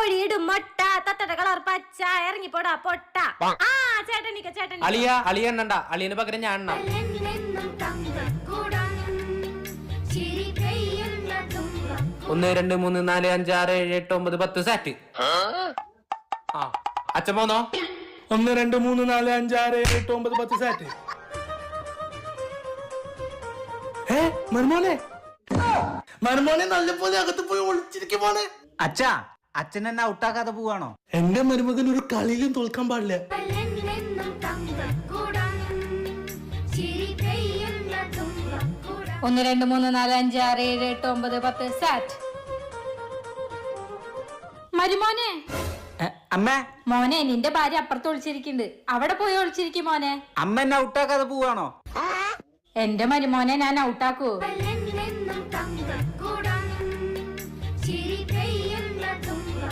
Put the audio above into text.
കോഴിയിടും മൊട്ട തത്തയുടെ കളർ പച്ച ഇറങ്ങിപ്പോടാ പൊട്ട. ആ ചേട്ടനിക്ക ചേട്ടൻ അളിയ അളിയ എണ്ണണ്ട, അളിയന് പകരം ഞാൻ എണ്ണ. 1 2 3 4 5 6 7 8 9 10 സെറ്റ്. ആ അച്ഛൻ പോന്നോ? 1 2 3 4 5 6 7 8 9 10 സെറ്റ്. മരുമോനെ നല്ലപോലെ അകത്ത് പോയി ഒളിച്ചിരിക്കും മോനെ. അച്ഛാ, അച്ഛൻ എന്നെ ഔട്ടാക്കാതെ പോവാണോ? എന്റെ മരുമകൻ ഒരു കളിയിലും തോൽക്കാൻ പാടില്ല. 1 2 3 4 5 6 7 8 9 10 സെറ്റ്. മരുമോനെ. അമ്മ. മോനെ, നിന്റെ ഭാര്യ അപ്പുറത്ത് ഒളിച്ചിരിക്കുന്നുണ്ട്, അവിടെ പോയി ഒളിച്ചിരിക്കും മോനെ. അമ്മ എന്നെ ഔട്ടാക്കാതെ പോവാണോ? എന്റെ മരുമോനെ ഞാൻ ഔട്ടാക്കൂ.